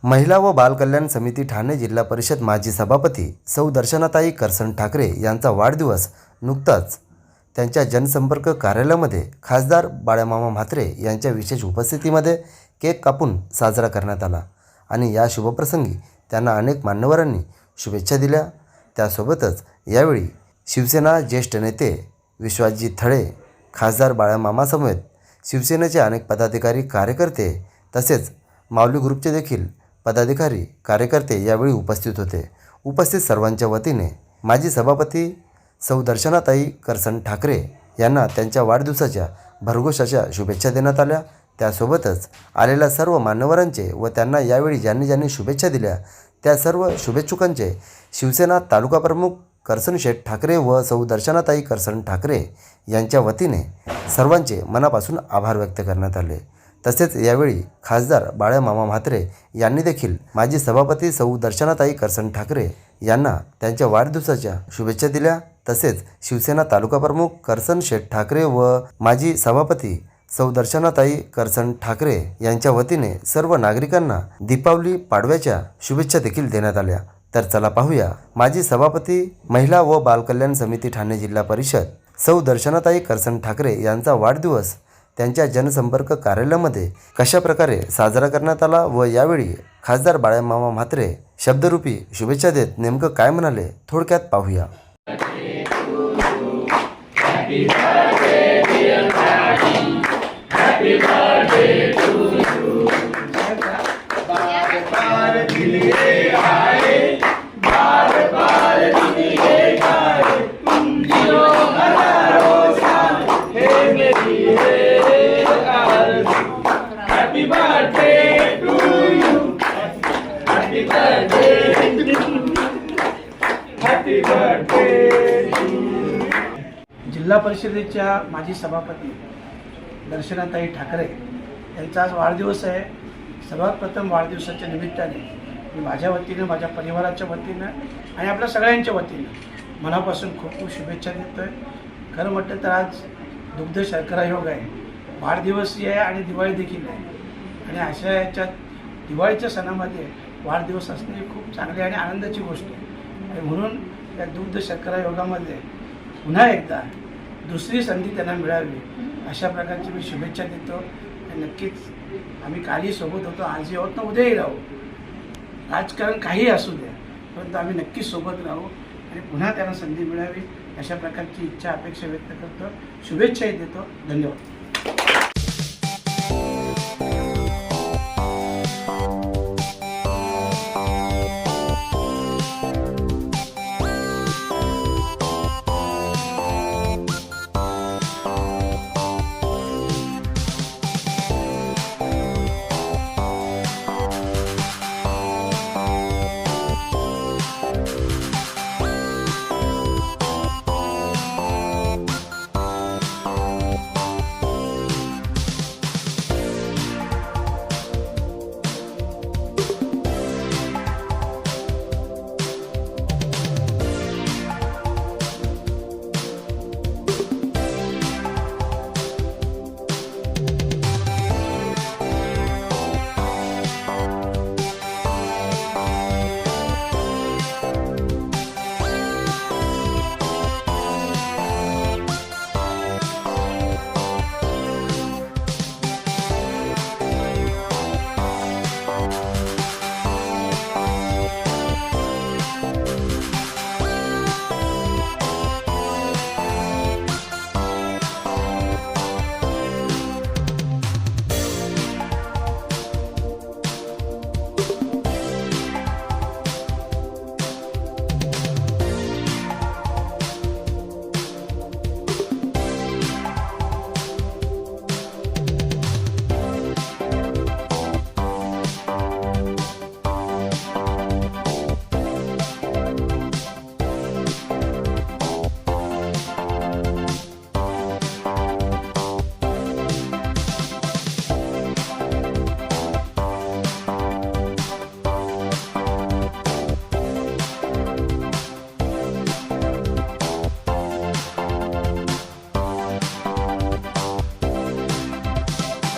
महिला व बालकल्याण समिती ठाणे जिल्हा परिषद माजी सभापती सौ दर्शनाताई करसन ठाकरे यांचा वाढदिवस नुकताच त्यांच्या जनसंपर्क कार्यालयामध्ये खासदार बाळामामा म्हात्रे यांच्या विशेष उपस्थितीमध्ये केक कापून साजरा करण्यात आला आणि या शुभप्रसंगी त्यांना अनेक मान्यवरांनी शुभेच्छा दिल्या। त्यासोबतच यावेळी शिवसेना ज्येष्ठ नेते विश्वासजी थळे, खासदार बाळामामासमवेत शिवसेनेचे अनेक पदाधिकारी कार्यकर्ते तसेच माऊली ग्रुपचे देखील पदाधिकारी कार्यकर्ते यावेळी उपस्थित होते। उपस्थित सर्वांच्या वतीने माजी सभापती सौ दर्शनाताई करसन ठाकरे यांना त्यांच्या वाढदिवसाच्या भरघोस अशा शुभेच्छा देण्यात आल्या। त्यासोबतच आलेल्या सर्व मान्यवरांचे व त्यांना यावेळी ज्यांनी शुभेच्छा दिल्या त्या सर्व शुभेच्छुकांचे शिवसेना तालुका प्रमुख करसन शेठ ठाकरे व सौ दर्शनाताई करसन ठाकरे यांच्या वतीने सर्वांचे मनापासून आभार व्यक्त करण्यात आले। तसेच यावेळी खासदार बाळामामा म्हात्रे यांनी देखील माजी सभापती सौ दर्शनाताई करसन ठाकरे यांना त्यांच्या वाढदिवसाच्या शुभेच्छा दिल्या। तसेच शिवसेना तालुका प्रमुख करसन शेठ ठाकरे व माजी सभापती सौ दर्शनाताई करसन ठाकरे यांच्या वतीने सर्व नागरिकांना दीपावली पाडव्याच्या शुभेच्छा देखील देण्यात आल्या। तर चला पाहूया माजी सभापती महिला व बालकल्याण समिती ठाणे जिल्हा परिषद सौ दर्शनाताई करसन ठाकरे यांचा वाढदिवस त्यांच्या जनसंपर्क कार्यालयामध्ये कशा प्रकारे साजरा करण्यात आला व यावेळी खासदार बाळामामा म्हात्रे शब्दरूपी शुभेच्छा देत नेमकं काय म्हणाले थोडक्यात पाहूया। जिल्हा परिषदेच्या माजी सभापती दर्शनाताई ठाकरे यांचा आज वाढदिवस आहे। सर्वात प्रथम वाढदिवसाच्या निमित्ताने मी माझ्या वतीनं, माझ्या परिवाराच्या वतीनं आणि आपल्या सगळ्यांच्या वतीनं मनापासून खूप खूप शुभेच्छा देतो आहे। खरं म्हटलं तर आज दुग्ध शर्करा योग आहे, वाढदिवसही आहे आणि दिवाळी देखील आहे आणि अशा याच्यात दिवाळीच्या सणामध्ये वाढदिवस असणे खूप चांगली आणि आनंदाची गोष्ट आहे आणि म्हणून या दुग्ध शर्करा योगामध्ये पुन्हा एकदा दुसरी संधी त्यांना मिळावी अशा प्रकारची मी शुभेच्छा देतो आणि नक्कीच आम्ही कालही सोबत होतो, आजही आहोत ना उद्याही राहू। राजकारण काही असू द्या परंतु आम्ही नक्कीच सोबत राहू आणि पुन्हा त्यांना संधी मिळावी अशा प्रकारची इच्छा अपेक्षा व्यक्त करतो, शुभेच्छाही देतो। धन्यवाद।